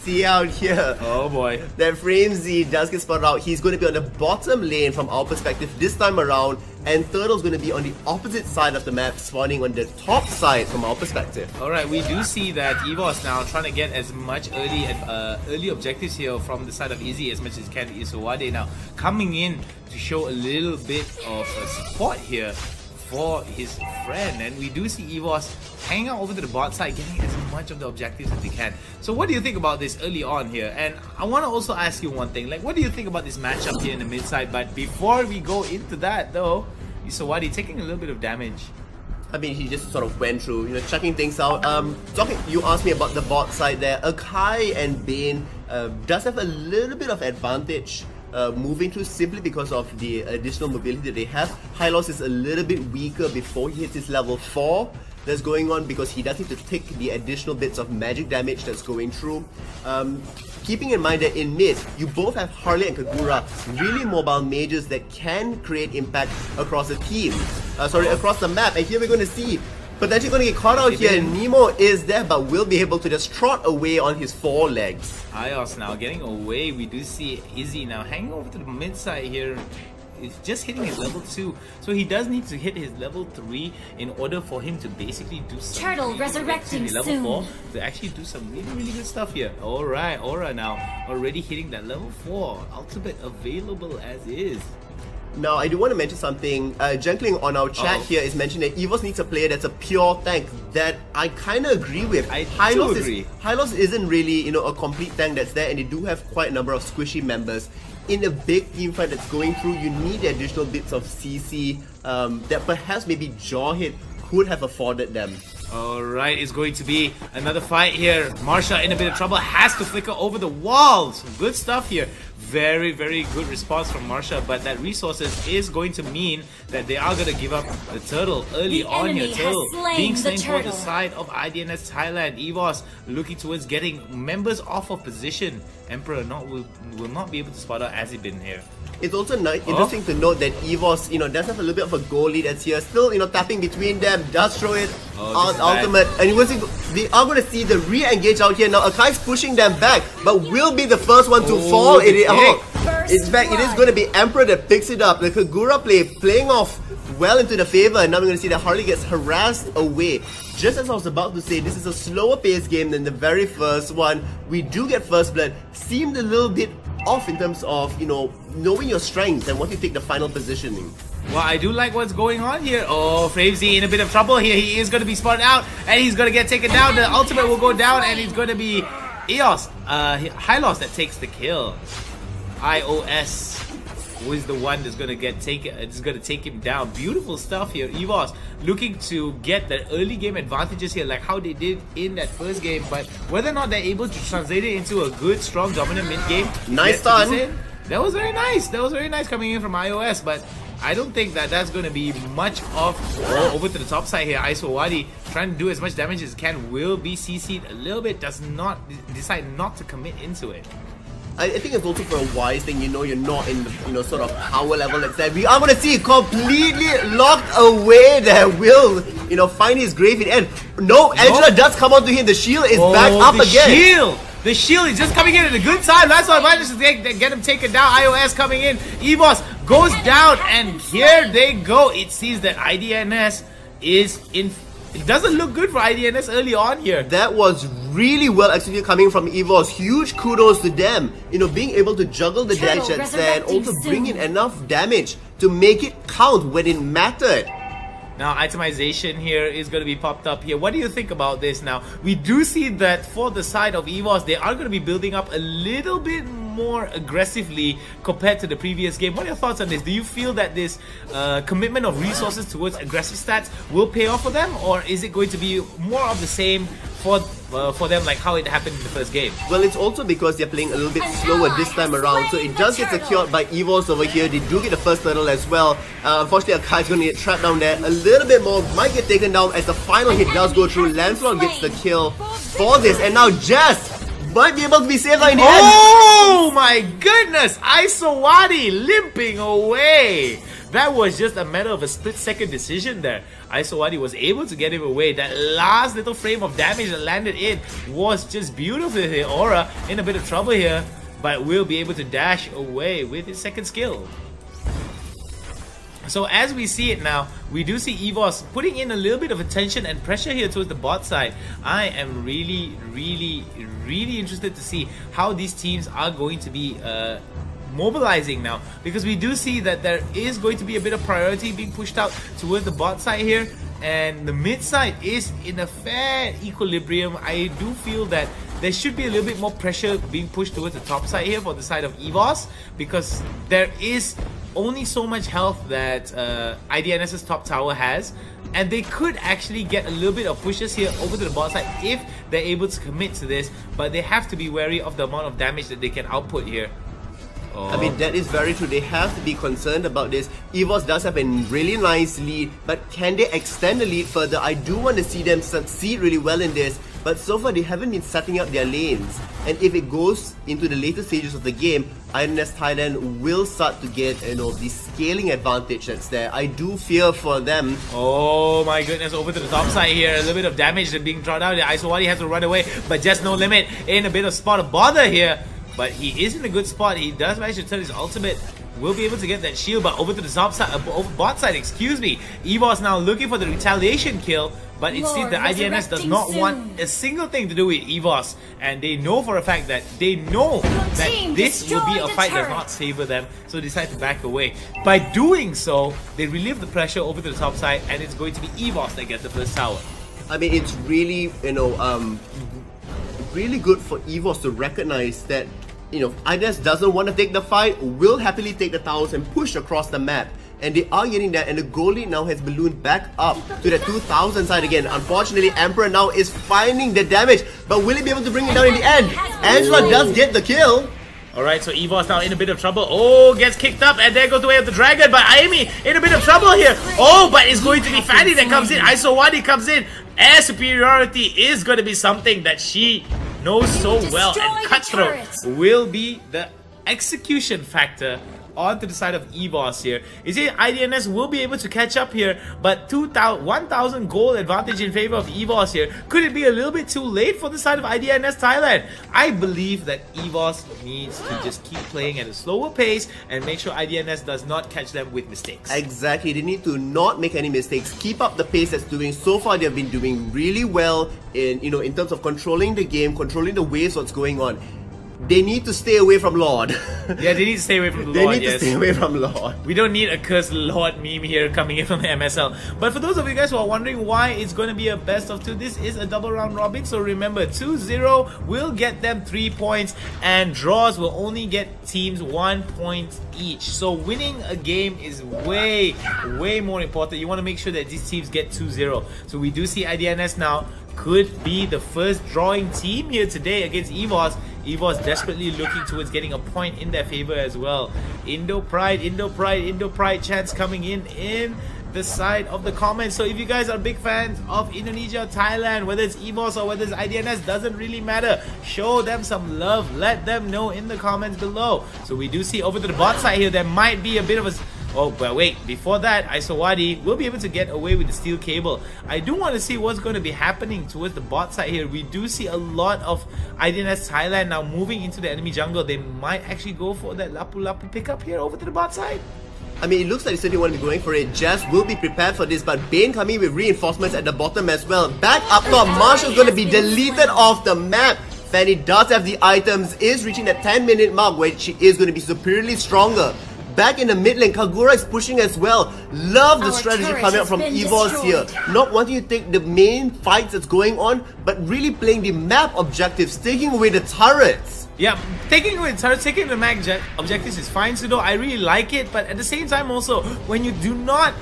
see out here. Oh boy. That Framesy does get spotted out. He's going to be on the bottom lane from our perspective this time around, and Turtle's going to be on the opposite side of the map, spawning on the top side from our perspective. Alright, we do see that EVOS now trying to get as much early objectives here from the side of Izzy as much as can. Isowade now coming in to show a little bit of support here for his friend, and we do see EVOS hanging out over to the bot side, getting as much of the objectives as they can. So what do you think about this early on here? And I want to also ask you one thing, like what do you think about this matchup here in the mid side? But before we go into that though, Isowadi taking a little bit of damage. I mean, he just sort of went through, checking things out. You asked me about the bot side there. Akai and Bane does have a little bit of advantage moving through simply because of the additional mobility that they have. Hylos is a little bit weaker before he hits his level 4 that's going on, because he does need to take the additional bits of magic damage that's going through. Keeping in mind that in mid, you both have Harley and Kagura, really mobile mages that can create impact across the team. Across the map. And here we're going to see potentially going to get caught out here. Nemo is there, but will be able to just trot away on his 4 legs. Ios now getting away. We do see Izzy now hanging over to the mid side here. He's just hitting his level 2, so he does need to hit his level 3 in order for him to basically do some Turtle resurrecting level 4 to actually do some really good stuff here. Alright, Aura now already hitting that level 4. Ultimate available as is. Now, I do want to mention something. Jenkling on our chat here is mentioning that EVOS needs a player that's a pure tank. That I kind of agree with. Hylos isn't really, a complete tank that's there, and they do have quite a number of squishy members. In a big team fight that's going through, you need the additional bits of CC that perhaps maybe Jawhead could have afforded them. Alright, it's going to be another fight here. Marsha in a bit of trouble, has to flicker over the walls. Good stuff here. Very good response from Marsha, but that resources is going to mean that they are going to give up the Turtle early on here. Turtle being slain for the side of IDNS Thailand. EVOS looking towards getting members off of position. Emperor will not be able to spot out as he been here. It's also interesting to note that EVOS, does have a little bit of a goal lead as here. Still, tapping between them, does throw it on ultimate. And they are going to see the re-engage out here. Now, Akai's pushing them back, but will be the first one to fall. In fact, it is going to be Emperor that picks it up. The Kagura playing off well into the favor. And now we're going to see that Harley gets harassed away. Just as I was about to say, this is a slower paced game than the very first one. We do get first blood. Seemed a little bit off in terms of, knowing your strengths and what you take the final positioning. Well, I do like what's going on here. Oh, Fravesy in a bit of trouble here. He is going to be spotted out, and he's going to get taken down. The ultimate will go down, and it's going to be Hylos that takes the kill. iOS was the one that's going to take him down. Beautiful stuff here. EVOS looking to get the early game advantages here, like how they did in that first game, but whether or not they're able to translate it into a good, strong, dominant mid game. Nice stun. That was very nice. That was very nice coming in from iOS, but I don't think that that's going to be much of over to the top side here. Isowadi trying to do as much damage as can, will be CC'd a little bit, does not decide not to commit into it. I think it's also for a wise thing, you're not in the, sort of power level that's there. We are going to see completely locked away there. Will, find his grave in end. No, Angela does come onto him. The shield is back up again. The shield is just coming in at a good time. That's why I managed to get him taken down. iOS coming in. EVOS goes down, and here they go. It seems that IDNS is in. It doesn't look good for IDNS early on here. That was really well executed coming from EVOS. Huge kudos to them. Being able to juggle the damage that's there and also bring in enough damage to make it count when it mattered. Now, itemization here is going to be popped up here. What do you think about this now? We do see that for the side of EVOS, they are going to be building up a little bit more aggressively compared to the previous game. What are your thoughts on this? Do you feel that this commitment of resources towards aggressive stats will pay off for them? Or is it going to be more of the same for them, like how it happened in the first game? Well, it's also because they're playing a little bit slower this time around, so it does get secured by EVOS over here. They do get the first turtle as well. Unfortunately, Akai's going to get trapped down there a little bit more, might get taken down as the final hit does go through. Lancelot gets the kill for this, and now Jess might be able to be saved in the end. Oh my goodness! Isowadi limping away. That was just a matter of a split-second decision there. Isowadi was able to get him away. That last little frame of damage that landed in was just beautiful here. Aura in a bit of trouble here, but will be able to dash away with his second skill. So as we see it now, we do see EVOS putting in a little bit of attention and pressure here towards the bot side. I am really interested to see how these teams are going to be mobilizing now, because we do see that there is going to be a bit of priority being pushed out towards the bot side here, and the mid side is in a fair equilibrium. I do feel that there should be a little bit more pressure being pushed towards the top side here for the side of EVOS, because there is only so much health that IDNS's top tower has, and they could actually get a little bit of pushes here over to the bot side if they're able to commit to this, but they have to be wary of the amount of damage that they can output here. I mean, that is very true. They have to be concerned about this. EVOS does have a really nice lead, but can they extend the lead further? I do want to see them succeed really well in this, but so far they haven't been setting up their lanes. And if it goes into the later stages of the game, INS Thailand will start to get, the scaling advantage that's there. I do fear for them. Oh my goodness, over to the top side here. A little bit of damage being drawn out. Isowadi has to run away, but just no limit in a bit of spot of bother here. But he is in a good spot. He does manage to turn his ultimate. Will be able to get that shield, but over to the top side, over bot side, excuse me. EVOS now looking for the retaliation kill, but it seems that IDNS does not want a single thing to do with EVOS, and they know for a fact that this will be a fight that does not favor them, so they decide to back away. By doing so, they relieve the pressure over to the top side, and it's going to be EVOS that gets the first tower. I mean, it's really, really good for EVOS to recognize that IDNS doesn't want to take the fight, will happily take the towers and push across the map. And they are getting that, and the goal lead now has ballooned back up to the 2000 side again. Unfortunately, Emperor now is finding the damage, but will he be able to bring it down in the end? Angela does get the kill. Alright, so EVOS now in a bit of trouble. Oh, gets kicked up, and there goes the way of the dragon, but Amy in a bit of trouble here. Oh, but it's going to be Fanny that comes in. Isowadi comes in. Air superiority is going to be something that she knows so well, and Cutthroat will be the execution factor onto the side of EVOS here. You see, IDNS will be able to catch up here, but 1,000 gold advantage in favor of EVOS here. Could it be a little bit too late for the side of IDNS Thailand? I believe that EVOS needs to just keep playing at a slower pace and make sure IDNS does not catch them with mistakes. Exactly, they need to not make any mistakes, keep up the pace that's doing. So far they have been doing really well in in terms of controlling the game, controlling the waves, what's going on. They need to stay away from Lord. Yeah, they need to stay away from the They Lord, need to stay away from Lord. We don't need a cursed Lord meme here coming in from the MSL. But for those of you guys who are wondering why it's going to be a best of 2, this is a double round robin. So remember, 2-0 will get them 3 points, and draws will only get teams 1 point each. So winning a game is way more important. You want to make sure that these teams get 2-0. So we do see IDNS now could be the first drawing team here today against EVOS. EVOS desperately looking towards getting a point in their favor as well. Indo Pride chants coming in the side of the comments. So if you guys are big fans of Indonesia, Thailand, whether it's EVOS or whether it's IDNS, doesn't really matter. Show them some love. Let them know in the comments below. So we do see over to the bot side here, there might be a bit of a... Oh, but wait, before that, Isowadi will be able to get away with the steel cable. I do want to see what's going to be happening towards the bot side here. We do see a lot of IDNS Thailand now moving into the enemy jungle. They might actually go for that Lapu pickup here over to the bot side. I mean, it looks like they certainly want to be going for it. Jazz will be prepared for this, but Bane coming with reinforcements at the bottom as well. Back up top, Marshall's going to be deleted off the map. Fanny does have the items, is reaching that 10-minute mark where she is going to be superiorly stronger. Back in the mid lane, Kagura is pushing as well. Love the strategy coming out from EVOS here. Not wanting to take the main fights that's going on, but really playing the map objectives, taking away the turrets. Yeah, taking away the turrets, taking the map objectives is fine, Sudo. I really like it, but at the same time also, when you do not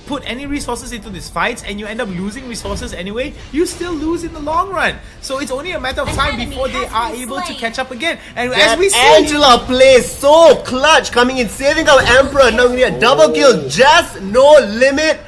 put any resources into these fights and you end up losing resources anyway, you still lose in the long run. So it's only a matter of time before they are able to catch up again. And as we see, Angela plays so clutch, coming in, saving our Emperor. Now we need a double kill, just no limit.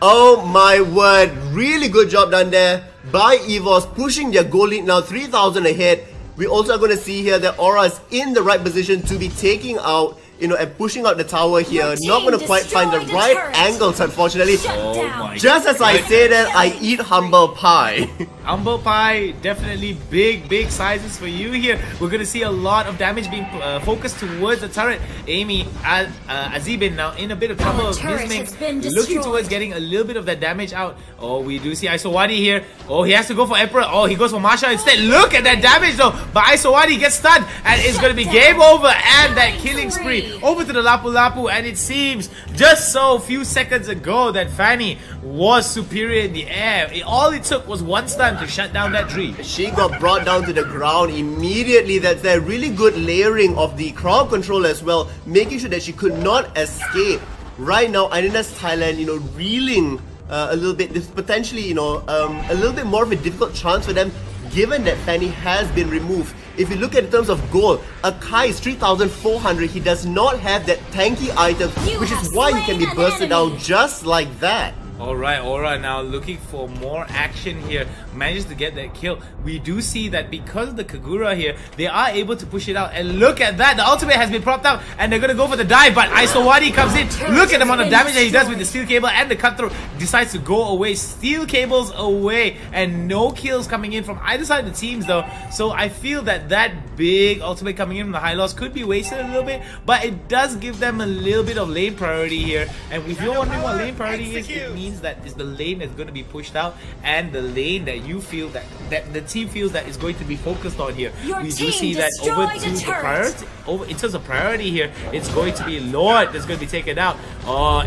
Oh my word, really good job done there by EVOS, pushing their goal lead now 3,000 ahead. We also are going to see here that Aura is in the right position to be taking out you know, and pushing out the tower here. Not going to quite find the right angles, unfortunately. Oh my Just as I say that, I eat humble pie. Humble pie, definitely big sizes for you here. We're going to see a lot of damage being focused towards the turret. Amy, Azibin now in a bit of trouble. Looking towards getting a little bit of that damage out. Oh, we do see Isowadi here. Oh, he has to go for Emperor. Oh, he goes for Masha instead. Look at that damage though. But Isowadi gets stunned and it's going to be game over. And that killing spree over to the Lapu Lapu. And it seems just so few seconds ago that Fanny was superior in the air. All it took was one stun to shut down that tree. She got brought down to the ground immediately. That's a really good layering of the crowd control as well, making sure that she could not escape. Right now, Irena's Thailand, you know, reeling a little bit. This potentially, you know, a little bit more of a difficult chance for them, given that Fanny has been removed. If you look at in terms of gold, Akai is 3,400. He does not have that tanky item, which is why he can be bursted down just like that. Alright, now looking for more action here. Manages to get that kill. We do see that because of the Kagura here, they are able to push it out. And look at that, the ultimate has been propped up and they're gonna go for the dive, but Isowadi comes in. Look at the amount of damage that he does with the steel cable, and the cutthroat decides to go away. Steel cables away, and no kills coming in from either side of the teams though. So I feel that that big ultimate coming in from the high loss could be wasted a little bit, but it does give them a little bit of lane priority here. And if you're wondering what lane priority is, it means that is the lane that's going to be pushed out, and the lane that you feel that the team feels that is going to be focused on here. We do see that over to the priority, in terms of priority here, it's going to be Lord that's going to be taken out. Oh,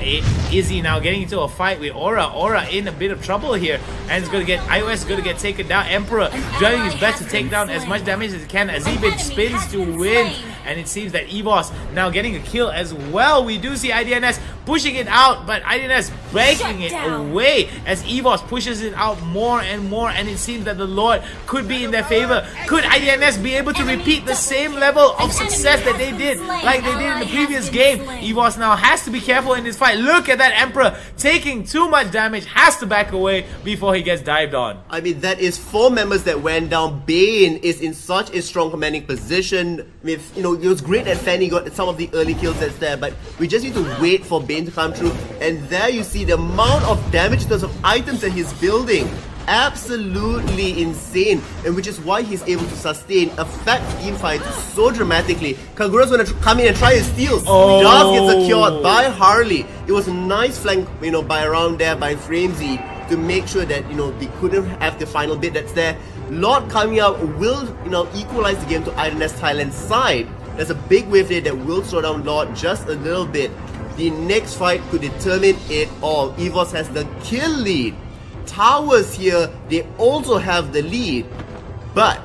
Izzy now getting into a fight with Aura. Aura in a bit of trouble here, and it's going to get iOS is going to get taken down. Emperor doing his best to take down as much damage as he can. Azibin spins to win, and it seems that EVOS now getting a kill as well. We do see IDNS pushing it out, but IDNS breaking it away as EVOS pushes it out more and more, and it seems that the Lord could be in their favor. Could IDNS be able to repeat the same level of success that they did like they did in the previous game? EVOS now has to be careful in this fight. Look at that Emperor taking too much damage, has to back away before he gets dived on. I mean, that is 4 members that went down. Bane is in such a strong commanding position. With, you know, it was great that Fanny got some of the early kills that's there, but we just need to wait for Bane to come through. And there you see the amount of damage in terms of items that he's building. Absolutely insane, and which is why he's able to sustain, affect team fights so dramatically. Kagura's gonna come in and try his steals. Does get secured by Harley. It was a nice flank, you know, by around there by Framesy to make sure that, you know, they couldn't have the final bit that's there. Lord coming out will, you know, equalize the game to IDNS Thailand's side. There's a big wave there that will slow down Lord just a little bit. The next fight could determine it all. EVOS has the kill lead. Towers here, they also have the lead, but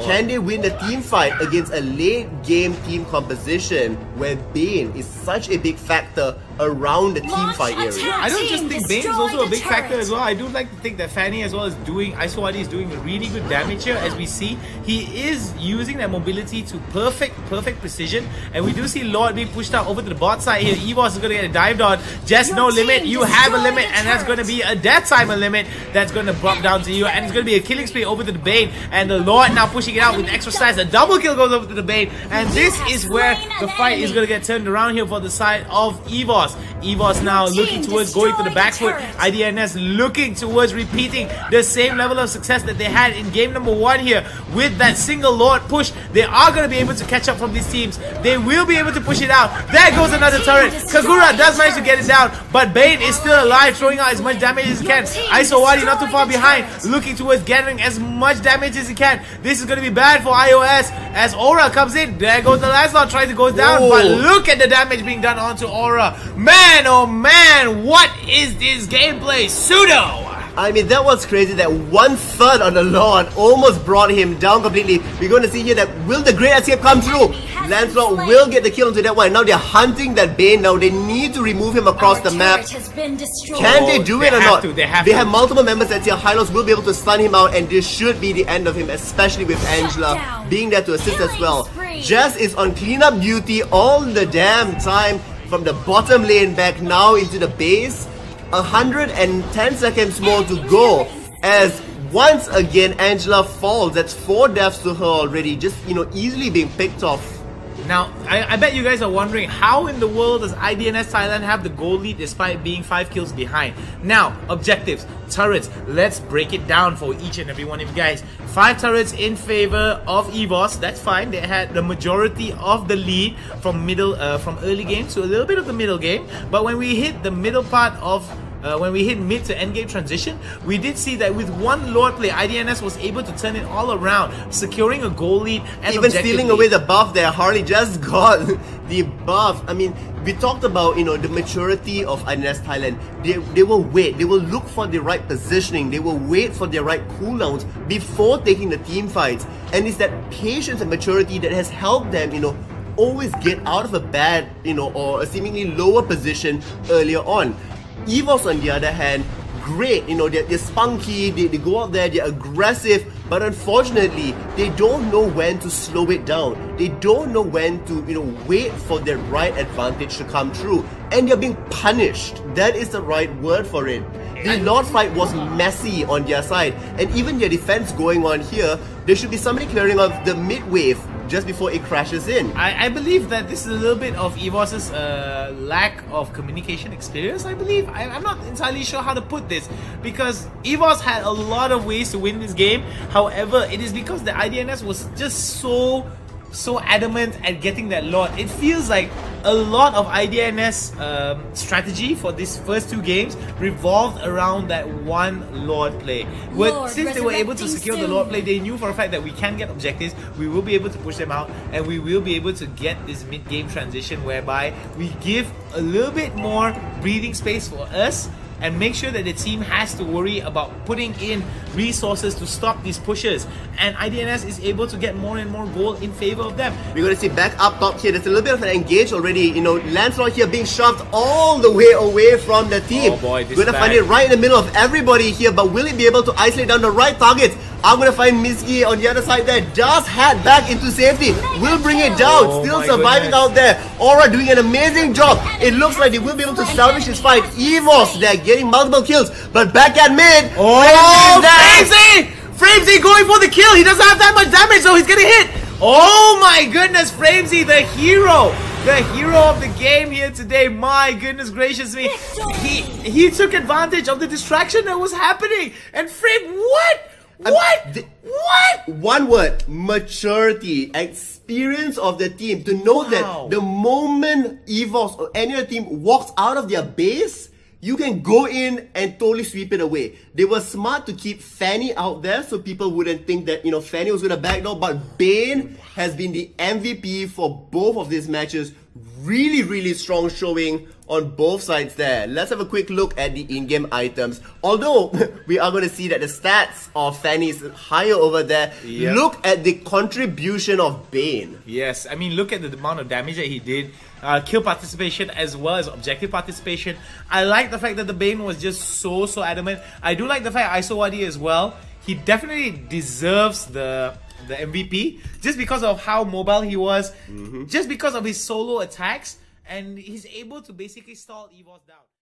can they win the team fight against a late game team composition where Bane is such a big factor around the team fight area? I don't just think Bane is also a big factor as well. I do like to think that Fanny as well is doing, Isowadi is doing really good damage here. As we see, he is using that mobility to perfect precision, and we do see Lord being pushed out over to the bot side here. EVOS is going to get dived on. Just no limit. You have a limit, and that's going to be a death timer limit that's going to drop down to you, and it's going to be a killing spree over to the Bane, and the Lord now pushing it out with extra size. A double kill goes over to the Bane, and this is where the fight is going to get turned around here for the side of EVOS. EVOS now looking towards going to the back foot. IDNS looking towards repeating the same level of success that they had in game number 1 here with that single Lord push. They are going to be able to catch up from these teams. They will be able to push it out. There goes another turret. Kagura does manage to get it down, but Bane is still alive, throwing out as much damage as he can. Isowadi not too far behind, looking towards gathering as much damage as he can. This is going to be bad for iOS as Aura comes in. There goes the last Lord, tries to go down, but look at the damage being done onto Aura. Man, oh man, what is this gameplay? Pseudo! I mean, that was crazy that 1/3 on the Lord almost brought him down completely. We're going to see here that will the Great Escape come through? Lancelot will get the kill onto that one. Now they're hunting that Bane. Now they need to remove him across the map. Can they do it or not? They have multiple members that's here. Hylos will be able to stun him out, and this should be the end of him, especially with Angela being there to assist as well. Jess is on cleanup duty all the damn time from the bottom lane back now into the base. 110 seconds more to go as once again Angela falls. That's 4 deaths to her already, just, you know, easily being picked off. Now, I bet you guys are wondering, how in the world does IDNS Thailand have the goal lead despite being 5 kills behind? Now, objectives, turrets, let's break it down for each and every one of you guys. 5 turrets in favor of EVOS, that's fine. They had the majority of the lead from early game to a little bit of the middle game. But when we hit the middle part of when we hit mid to end game transition, we did see that with one Lord play, IDNS was able to turn it all around, securing a goal lead and even stealing away the buff there. Harley just got the buff. I mean, we talked about, the maturity of IDNS Thailand. They will wait. They will look for the right positioning. They will wait for the right cooldowns before taking the team fights. And it's that patience and maturity that has helped them, always get out of a bad, or a seemingly lower position earlier on. EVOS, on the other hand, great, they're spunky, they go out there, they're aggressive, but unfortunately, they don't know when to slow it down. They don't know when to, wait for their right advantage to come through. And they're being punished. That is the right word for it. The Lord fight was messy on their side, and even their defense going on here, there should be somebody clearing off the mid wave just before it crashes in. I believe that this is a little bit of EVOS's lack of communication experience, I believe. I'm not entirely sure how to put this, because EVOS had a lot of ways to win this game. However, it is because the IDNS was just so adamant at getting that Lord. It feels like a lot of IDNS strategy for these first 2 games revolved around that one Lord play. Since they were able to secure the Lord play, they knew for a fact that we can get objectives, we will be able to push them out, and we will be able to get this mid-game transition whereby we give a little bit more breathing space for us and make sure that the team has to worry about putting in resources to stop these pushes, and IDNS is able to get more and more goal in favor of them. We're going to see back up top here, there's a little bit of an engage already, Lancelot here being shoved all the way away from the team. Oh boy, this we're going to find it right in the middle of everybody here, but will he be able to isolate down the right targets? I'm going to find Miski on the other side there, just had back into safety, will bring it down, still surviving out there. Aura doing an amazing job. It looks like they will be able to salvage this fight. EVOS, they're getting multiple kills, but back at mid, Framesy! Framesy going for the kill, he doesn't have that much damage, so he's getting hit. Oh my goodness, Framesy, the hero of the game here today. My goodness gracious me, he took advantage of the distraction that was happening, and What? One word, maturity, experience of the team. To know that the moment EVOS or any other team walks out of their base, you can go in and totally sweep it away. They were smart to keep Fanny out there so people wouldn't think that, Fanny was going to backdoor, but Bane has been the MVP for both of these matches. Really, really strong showing on both sides there. Let's have a quick look at the in-game items. Although we are going to see that the stats of Fanny is higher over there. Yep. Look at the contribution of Bane. Yes, I mean, look at the amount of damage that he did. Kill participation as well as objective participation. I like the fact that the Bane was just so adamant. I do like the fact Isowadi as well. He definitely deserves the MVP just because of how mobile he was, just because of his solo attacks, and he's able to basically stall EVOS down.